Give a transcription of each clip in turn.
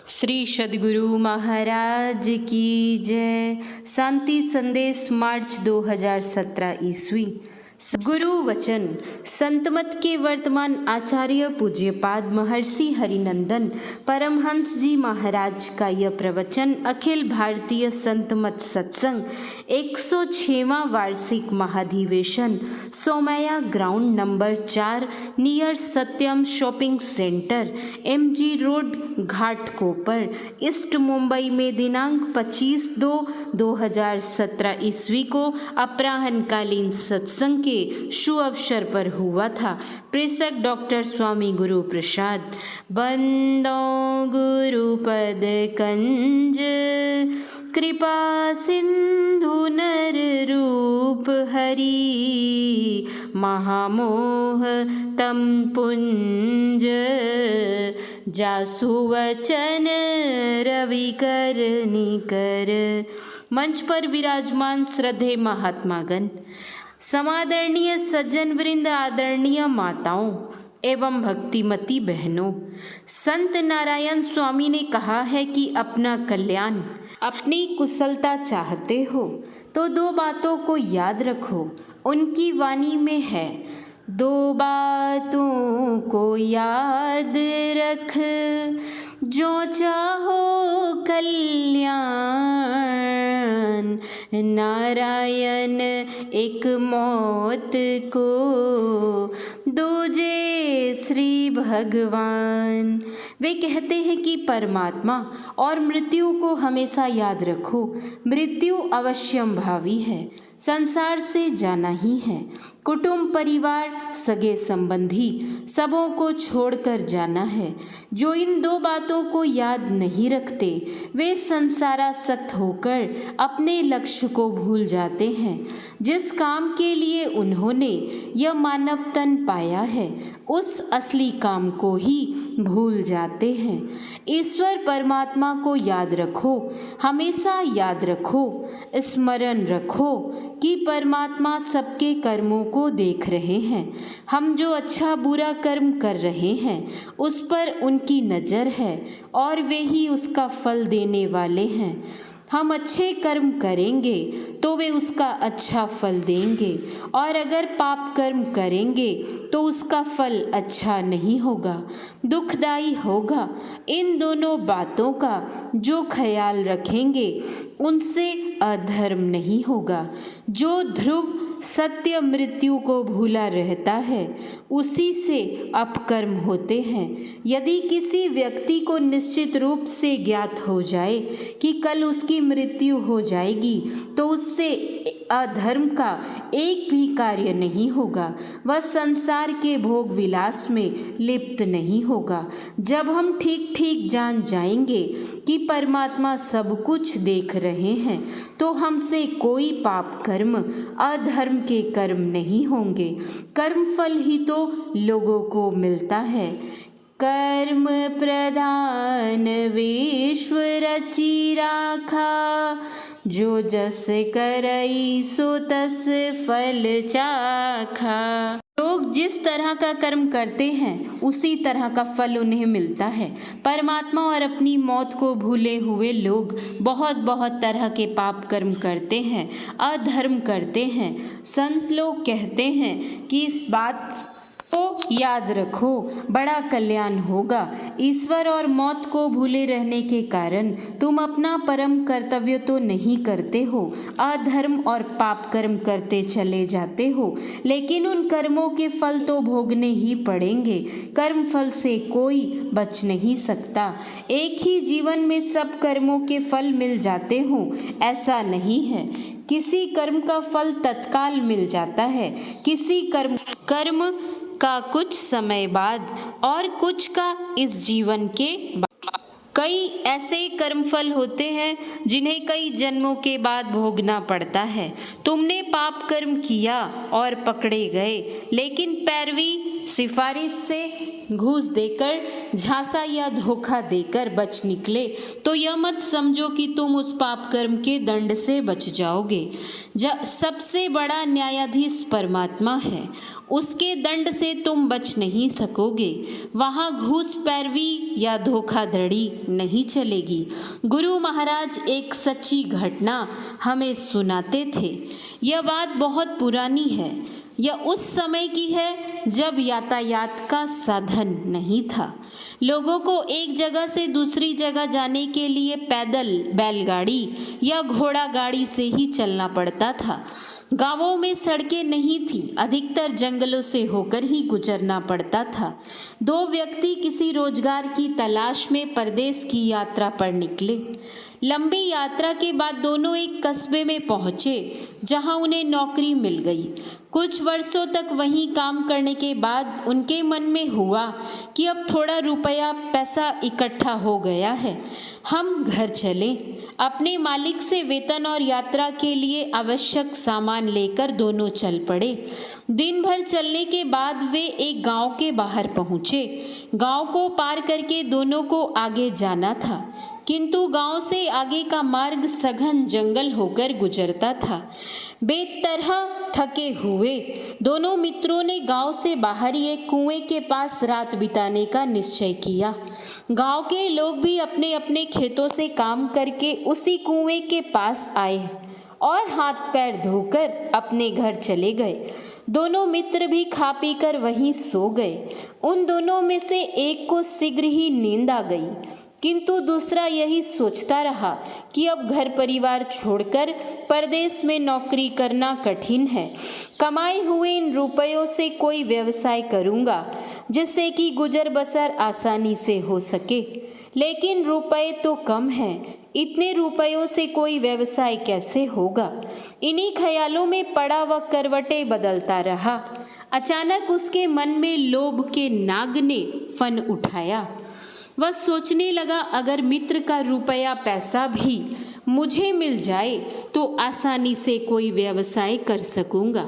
श्री सद्गुरु महाराज की जय। शांति संदेश मार्च 2017 ईस्वी। गुरु वचन संतमत के वर्तमान आचार्य पूज्यपाद महर्षि हरिनंदन परमहंस जी महाराज का यह प्रवचन अखिल भारतीय संतमत सत्संग 106वां वार्षिक महाधिवेशन Somaiya ground number 4 near Satyam shopping centre MG road Ghatkopar east Mumbai में दिनांक 25/2/2017 ईस्वी को अपराह्नकालीन सत्संग के शुभ अवसर पर हुआ था। प्रेषक डॉक्टर स्वामी गुरु प्रसाद। बंदो गुरुपद कंज कृपा सिंधु नर रूप हरि महामोह तम पुंज जासु वचन रवि कर निकर। मंच पर विराजमान श्रद्धेय महात्मागण, समादरणीय सज्जन वृंद, आदरणीय माताओं एवं भक्तिमती बहनों, संत नारायण स्वामी ने कहा है कि अपना कल्याण, अपनी कुशलता चाहते हो तो दो बातों को याद रखो। उनकी वाणी में है, दो बातों को याद रख, जो चाहो कल्याण। नारायण एक मौत को, दूजे श्री भगवान। वे कहते हैं कि परमात्मा और मृत्यु को हमेशा याद रखो। मृत्यु अवश्यंभावी है, संसार से जाना ही है। कुटुंब, परिवार, सगे संबंधी सबों को छोड़कर जाना है। जो इन दो बातों को याद नहीं रखते वे संसारासक्त होकर अपने लक्ष्य को भूल जाते हैं। जिस काम के लिए उन्होंने यह मानव तन पाया है उस असली काम को ही भूल जाते हैं। ईश्वर परमात्मा को याद रखो, हमेशा याद रखो, स्मरण रखो कि परमात्मा सबके कर्मों को देख रहे हैं। हम जो अच्छा बुरा कर्म कर रहे हैं उस पर उनकी नज़र है और वे ही उसका फल देने वाले हैं। हम अच्छे कर्म करेंगे तो वे उसका अच्छा फल देंगे और अगर पाप कर्म करेंगे तो उसका फल अच्छा नहीं होगा, दुखदाई होगा। इन दोनों बातों का जो ख्याल रखेंगे उनसे अधर्म नहीं होगा। जो ध्रुव सत्य मृत्यु को भूला रहता है उसी से अपकर्म होते हैं। यदि किसी व्यक्ति को निश्चित रूप से ज्ञात हो जाए कि कल उसकी मृत्यु हो जाएगी तो उससे अधर्म का एक भी कार्य नहीं होगा। वह संसार के भोग विलास में लिप्त नहीं होगा। जब हम ठीक ठीक जान जाएंगे कि परमात्मा सब कुछ देख रहे हैं तो हमसे कोई पाप कर्म, अधर्म के कर्म नहीं होंगे। कर्म फल ही तो लोगों को मिलता है। कर्म प्रधान विश्व रचि राखा, जो जस करई सो तस फल चाखा। लोग जिस तरह का कर्म करते हैं उसी तरह का फल उन्हें मिलता है। परमात्मा और अपनी मौत को भूले हुए लोग बहुत बहुत तरह के पाप कर्म करते हैं, अधर्म करते हैं। संत लोग कहते हैं कि इस बात तो याद रखो, बड़ा कल्याण होगा। ईश्वर और मौत को भूले रहने के कारण तुम अपना परम कर्तव्य तो नहीं करते हो, अधर्म और पाप कर्म करते चले जाते हो, लेकिन उन कर्मों के फल तो भोगने ही पड़ेंगे। कर्म फल से कोई बच नहीं सकता। एक ही जीवन में सब कर्मों के फल मिल जाते हों ऐसा नहीं है। किसी कर्म का फल तत्काल मिल जाता है, किसी कर्म का कुछ समय बाद और कुछ का इस जीवन के बाद। कई ऐसे कर्मफल होते हैं जिन्हें कई जन्मों के बाद भोगना पड़ता है। तुमने पाप कर्म किया और पकड़े गए, लेकिन पैरवी सिफारिश से घूस देकर, झांसा या धोखा देकर बच निकले तो यह मत समझो कि तुम उस पाप कर्म के दंड से बच जाओगे। सबसे बड़ा न्यायाधीश परमात्मा है, उसके दंड से तुम बच नहीं सकोगे। वहाँ घूस पैरवी या धोखाधड़ी नहीं चलेगी। गुरु महाराज एक सच्ची घटना हमें सुनाते थे। यह बात बहुत पुरानी है। यह उस समय की है जब यातायात का साधन नहीं था। लोगों को एक जगह से दूसरी जगह जाने के लिए पैदल, बैलगाड़ी या घोड़ा गाड़ी से ही चलना पड़ता था। गांवों में सड़कें नहीं थी, अधिकतर जंगलों से होकर ही गुजरना पड़ता था। दो व्यक्ति किसी रोजगार की तलाश में परदेश की यात्रा पर निकले। लंबी यात्रा के बाद दोनों एक कस्बे में पहुंचे जहां उन्हें नौकरी मिल गई। कुछ वर्षों तक वहीं काम करने के बाद उनके मन में हुआ कि अब थोड़ा रुपया पैसा इकट्ठा हो गया है, हम घर चलें। अपने मालिक से वेतन और यात्रा के लिए आवश्यक सामान लेकर दोनों चल पड़े। दिन भर चलने के बाद वे एक गांव के बाहर पहुंचे। गांव को पार करके दोनों को आगे जाना था, किंतु गांव से आगे का मार्ग सघन जंगल होकर गुजरता था। बेतरह थके हुए दोनों मित्रों ने गांव से बाहर ही एक कुएं के पास रात बिताने का निश्चय किया। गांव के लोग भी अपने अपने खेतों से काम करके उसी कुएं के पास आए और हाथ पैर धोकर अपने घर चले गए। दोनों मित्र भी खा पी कर वहीं सो गए। उन दोनों में से एक को शीघ्र ही नींद आ गई, किंतु दूसरा यही सोचता रहा कि अब घर परिवार छोड़कर परदेश में नौकरी करना कठिन है। कमाए हुए इन रुपयों से कोई व्यवसाय करूँगा जिससे कि गुजर बसर आसानी से हो सके, लेकिन रुपए तो कम हैं, इतने रुपयों से कोई व्यवसाय कैसे होगा। इन्हीं ख्यालों में पड़ा वह करवटें बदलता रहा। अचानक उसके मन में लोभ के नाग ने फन उठाया। वह सोचने लगा, अगर मित्र का रुपया पैसा भी मुझे मिल जाए तो आसानी से कोई व्यवसाय कर सकूंगा।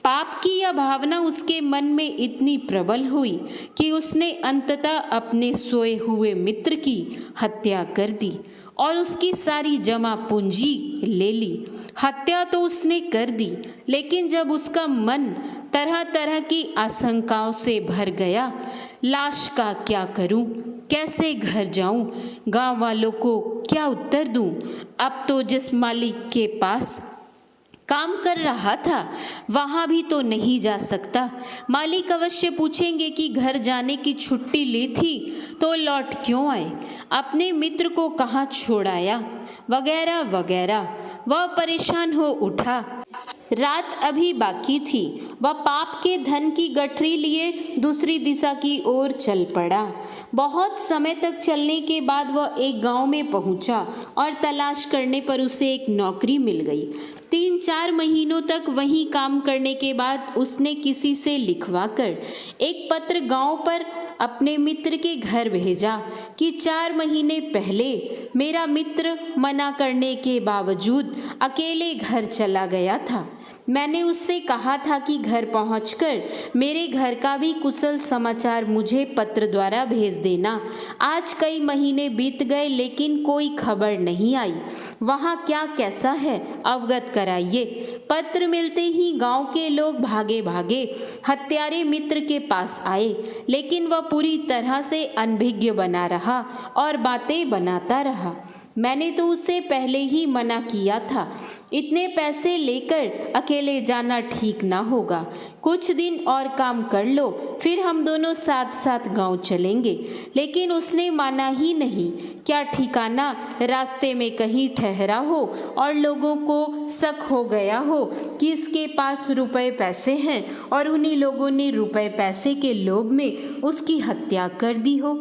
पाप की यह भावना उसके मन में इतनी प्रबल हुई कि उसने अंततः अपने सोए हुए मित्र की हत्या कर दी और उसकी सारी जमा पूंजी ले ली। हत्या तो उसने कर दी, लेकिन जब उसका मन तरह तरह की आशंकाओं से भर गया, लाश का क्या करूं, कैसे घर जाऊं, गांव वालों को क्या उत्तर दूं। अब तो जिस मालिक के पास काम कर रहा था वहां भी तो नहीं जा सकता। मालिक अवश्य पूछेंगे कि घर जाने की छुट्टी ली थी तो लौट क्यों आए, अपने मित्र को कहाँ छोड़ आया, वगैरह वगैरह। वह परेशान हो उठा। रात अभी बाकी थी। वह पाप के धन की गठरी लिए दूसरी दिशा की ओर चल पड़ा। बहुत समय तक चलने के बाद वह एक गांव में पहुंचा और तलाश करने पर उसे एक नौकरी मिल गई। 3-4 महीनों तक वहीं काम करने के बाद उसने किसी से लिखवाकर एक पत्र गांव पर अपने मित्र के घर भेजा कि 4 महीने पहले मेरा मित्र मना करने के बावजूद अकेले घर चला गया था। मैंने उससे कहा था कि घर पहुंचकर मेरे घर का भी कुशल समाचार मुझे पत्र द्वारा भेज देना। आज कई महीने बीत गए लेकिन कोई खबर नहीं आई। वहाँ क्या कैसा है अवगत कराइए। पत्र मिलते ही गांव के लोग भागे भागे हत्यारे मित्र के पास आए, लेकिन वह पूरी तरह से अनभिज्ञ बना रहा और बातें बनाता रहा। मैंने तो उसे पहले ही मना किया था, इतने पैसे लेकर अकेले जाना ठीक ना होगा। कुछ दिन और काम कर लो, फिर हम दोनों साथ साथ गांव चलेंगे। लेकिन उसने माना ही नहीं। क्या ठिकाना रास्ते में कहीं ठहरा हो और लोगों को शक हो गया हो कि इसके पास रुपए पैसे हैं और उन्हीं लोगों ने रुपए पैसे के लोभ में उसकी हत्या कर दी हो।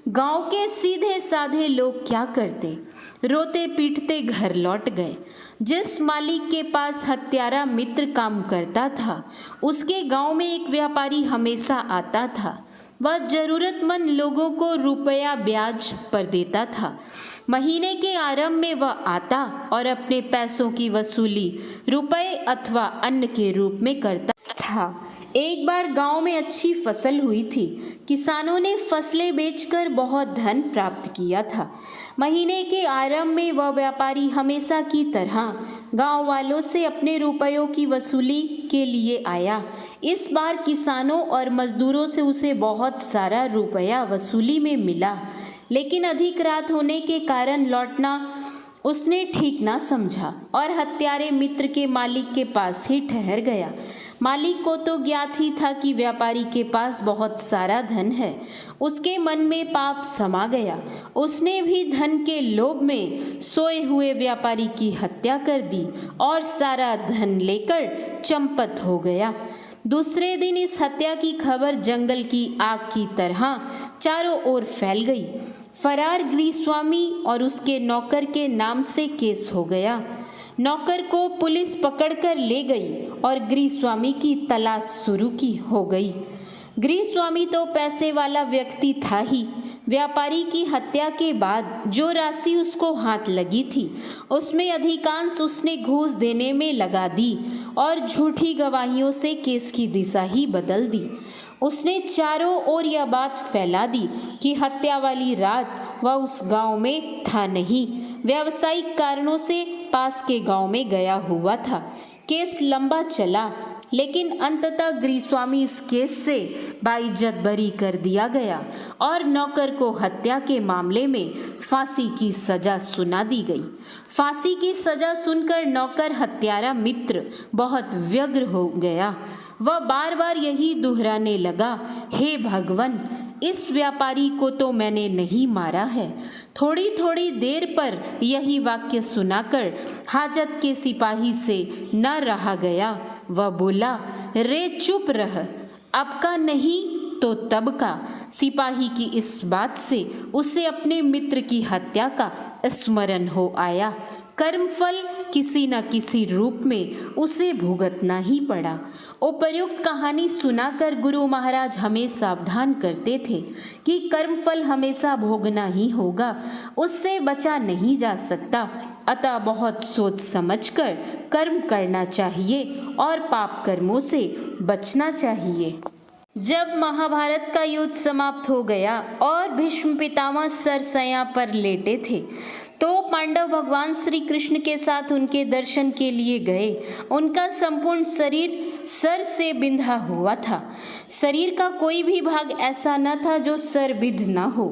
गांव के सीधे साधे लोग क्या करते, रोते पीटते घर लौट गए। जिस मालिक के पास हत्यारा मित्र काम करता था उसके गांव में एक व्यापारी हमेशा आता था। वह जरूरतमंद लोगों को रुपया ब्याज पर देता था। महीने के आरंभ में वह आता और अपने पैसों की वसूली रुपए अथवा अन्न के रूप में करता था। था। एक बार गांव में अच्छी फसल हुई थी। किसानों ने फसलें बेचकर बहुत धन प्राप्त किया था। महीने के आरंभ में वह व्यापारी हमेशा की तरह गांव वालों से अपने रुपयों की वसूली के लिए आया। इस बार किसानों और मजदूरों से उसे बहुत सारा रुपया वसूली में मिला, लेकिन अधिक रात होने के कारण लौटना उसने ठीक ना समझा और हत्यारे मित्र के मालिक के पास ही ठहर गया। मालिक को तो ज्ञात ही था कि व्यापारी के पास बहुत सारा धन है। उसके मन में पाप समा गया। उसने भी धन के लोभ में सोए हुए व्यापारी की हत्या कर दी और सारा धन लेकर चंपत हो गया। दूसरे दिन इस हत्या की खबर जंगल की आग की तरह चारों ओर फैल गई। फरार गृहस्वामी और उसके नौकर के नाम से केस हो गया। नौकर को पुलिस पकड़कर ले गई और गृहस्वामी की तलाश शुरू की हो गई। गृहस्वामी तो पैसे वाला व्यक्ति था ही। व्यापारी की हत्या के बाद जो राशि उसको हाथ लगी थी उसमें अधिकांश उसने घूस देने में लगा दी और झूठी गवाहियों से केस की दिशा ही बदल दी। उसने चारों ओर यह बात फैला दी कि हत्या वाली रात वह उस गांव में था नहीं, व्यावसायिक कारणों से पास के गांव में गया हुआ था। केस लंबा चला, लेकिन अंततः गृहस्वामी इस केस से बाइज्जत बरी कर दिया गया और नौकर को हत्या के मामले में फांसी की सजा सुना दी गई। फांसी की सजा सुनकर नौकर हत्यारा मित्र बहुत व्यग्र हो गया। वह बार बार यही दोहराने लगा, हे भगवान, इस व्यापारी को तो मैंने नहीं मारा है। थोड़ी थोड़ी देर पर यही वाक्य सुनाकर हाजत के सिपाही से न रहा गया। वह बोला, रे चुप रह, अब का नहीं तो तब का। सिपाही की इस बात से उसे अपने मित्र की हत्या का स्मरण हो आया। कर्मफल किसी न किसी रूप में उसे भुगतना ही पड़ा। उपर्युक्त कहानी सुनाकर गुरु महाराज हमें सावधान करते थे कि कर्मफल हमेशा भोगना ही होगा, उससे बचा नहीं जा सकता। अतः बहुत सोच समझकर कर्म करना चाहिए और पाप कर्मों से बचना चाहिए। जब महाभारत का युद्ध समाप्त हो गया और भीष्म पितामह सरसैया पर लेटे थे तो पांडव भगवान श्री कृष्ण के साथ उनके दर्शन के लिए गए। उनका संपूर्ण शरीर सर से बिंधा हुआ था। शरीर का कोई भी भाग ऐसा न था जो सरबिध न हो।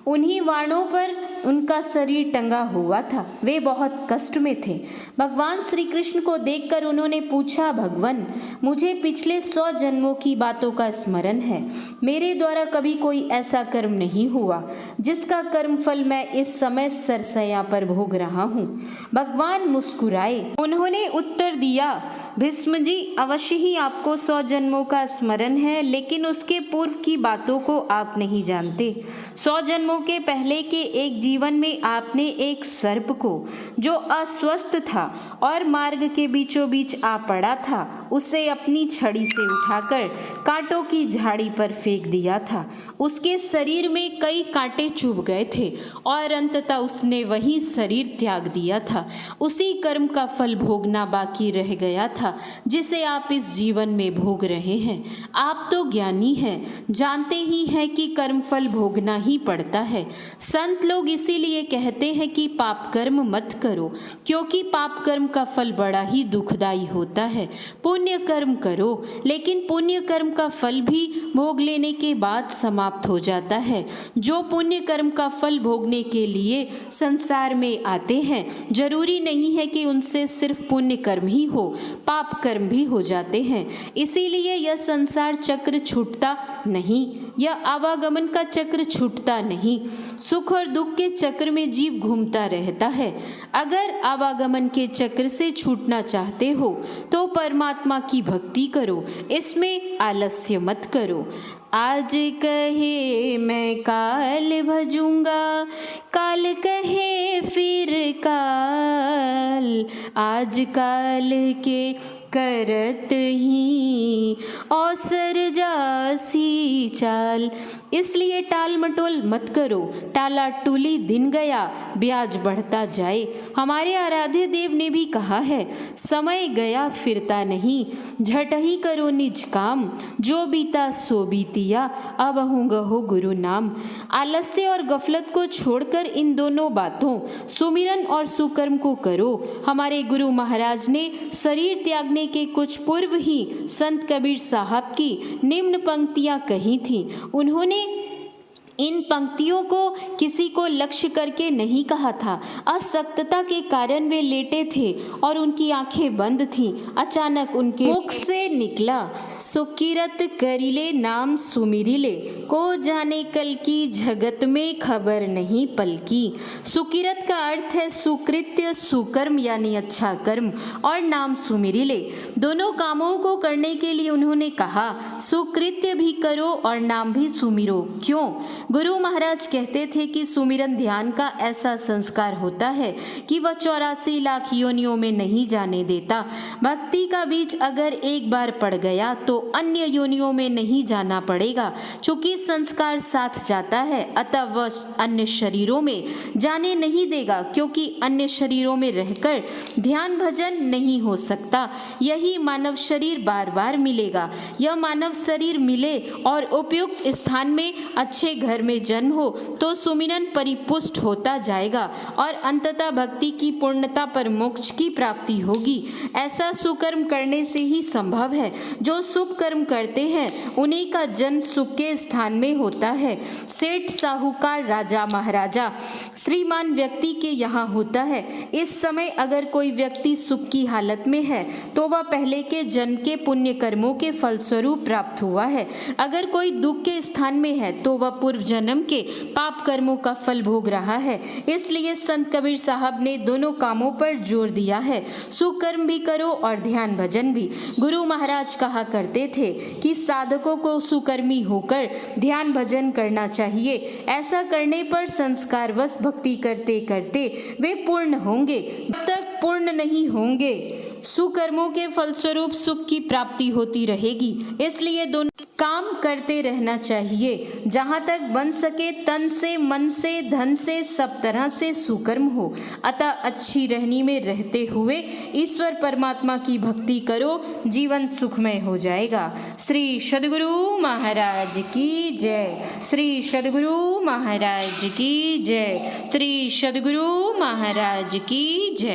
उन्हीं वाणों पर उनका शरीर टंगा हुआ था। वे बहुत कष्ट में थे। भगवान श्री कृष्ण को देखकर उन्होंने पूछा, भगवान, मुझे पिछले 100 जन्मों की बातों का स्मरण है। मेरे द्वारा कभी कोई ऐसा कर्म नहीं हुआ जिसका कर्मफल मैं इस समय सरसैया पर भोग रहा हूँ। भगवान मुस्कुराए। उन्होंने उत्तर दिया, भीष्म जी, अवश्य ही आपको 100 जन्मों का स्मरण है, लेकिन उसके पूर्व की बातों को आप नहीं जानते। 100 जन्मों के पहले के एक जीवन में आपने एक सर्प को, जो अस्वस्थ था और मार्ग के बीचों बीच आ पड़ा था, उसे अपनी छड़ी से उठाकर कांटों की झाड़ी पर फेंक दिया था। उसके शरीर में कई कांटे चुभ गए थे और अंततः उसने वही शरीर त्याग दिया था। उसी कर्म का फल भोगना बाकी रह गया था जिसे आप इस जीवन में भोग रहे हैं। आप तो ज्ञानी हैं, जानते ही हैं कि कर्म फल भोगना ही पड़ता है। संत लोग इसीलिए कहते हैं कि पाप कर्म मत करो, क्योंकि पाप कर्म का फल बड़ा ही दुखदाई होता है। पुण्य कर्म करो, लेकिन पुण्य कर्म का फल भी भोग लेने के बाद समाप्त हो जाता है। जो पुण्य कर्म का फल भोगने के लिए संसार में आते हैं, जरूरी नहीं है कि उनसे सिर्फ पुण्य कर्म ही हो, पाप कर्म भी हो जाते हैं। इसीलिए यह संसार चक्र छूटता नहीं, यह आवागमन का चक्र छूटता नहीं। सुख और दुख के चक्र में जीव घूमता रहता है। अगर आवागमन के चक्र से छूटना चाहते हो तो परमात्मा की भक्ति करो, इसमें आलस्य मत करो। आज कहे मैं काल भजूंगा, काल कहे फिर काल, आज काल के करत ही अवसर जासी चाल, इसलिए टाल मटोल मत करो, टाला टूली दिन गया, ब्याज बढ़ता जाए। हमारे आराध्य देव ने भी कहा है, समय गया फिरता नहीं, झट ही करो निज काम, जो बीता सो बीतिया, अब गहो गुरु नाम। आलस्य और गफलत को छोड़कर इन दोनों बातों सुमिरन और सुकर्म को करो। हमारे गुरु महाराज ने शरीर त्यागने के कुछ पूर्व ही संत कबीर साहब की निम्न पंक्तियां कही थी। उन्होंने इन पंक्तियों को किसी को लक्ष्य करके नहीं कहा था। अशक्तता के कारण वे लेटे थे और उनकी आंखें बंद थीं। अचानक उनके मुख से निकला, सुकिरत करिले नाम सुमिरिले, को जाने कल की जगत में खबर नहीं पल की। सुकिरत का अर्थ है सुकृत्य, सुकर्म यानी अच्छा कर्म, और नाम सुमिरिले। दोनों कामों को करने के लिए उन्होंने कहा, सुकृत्य भी करो और नाम भी सुमिरो। क्यों? गुरु महाराज कहते थे कि सुमिरन ध्यान का ऐसा संस्कार होता है कि वह 84 लाख योनियों में नहीं जाने देता। भक्ति का बीज अगर एक बार पड़ गया तो अन्य योनियों में नहीं जाना पड़ेगा। चूंकि संस्कार साथ जाता है, अतः वह अन्य शरीरों में जाने नहीं देगा, क्योंकि अन्य शरीरों में रहकर ध्यान भजन नहीं हो सकता। यही मानव शरीर बार बार मिलेगा। यह मानव शरीर मिले और उपयुक्त स्थान में अच्छे घर में जन्म हो तो सुमिरन परिपुष्ट होता जाएगा और अंततः भक्ति की पूर्णता पर मोक्ष की प्राप्ति होगी। ऐसा सुकर्म करने से ही संभव है। जो शुभ कर्म करते हैं उन्हीं का जन्म सुख के स्थान में होता है। सेठ, साहूकार, राजा, महाराजा, श्रीमान व्यक्ति के यहाँ होता है। इस समय अगर कोई व्यक्ति सुख की हालत में है तो वह पहले के जन्म के पुण्य कर्मों के फलस्वरूप प्राप्त हुआ है। अगर कोई दुख के स्थान में है तो वह पूर्व जन्म के पाप कर्मों का फल भोग रहा है। इसलिए संत कबीर साहब ने दोनों कामों पर जोर दिया है, सुकर्म भी करो और ध्यान भजन भी। गुरु महाराज कहा करते थे कि साधकों को सुकर्मी होकर ध्यान भजन करना चाहिए। ऐसा करने पर संस्कारवश भक्ति करते करते वे पूर्ण होंगे। जब तक पूर्ण नहीं होंगे सुकर्मों के फलस्वरूप सुख की प्राप्ति होती रहेगी। इसलिए दोनों काम करते रहना चाहिए। जहाँ तक बन सके तन से, मन से, धन से, सब तरह से सुकर्म हो। अतः अच्छी रहनी में रहते हुए ईश्वर परमात्मा की भक्ति करो, जीवन सुखमय हो जाएगा। श्री सद्गुरु महाराज की जय। श्री सद्गुरु महाराज की जय। श्री सद्गुरु महाराज की जय।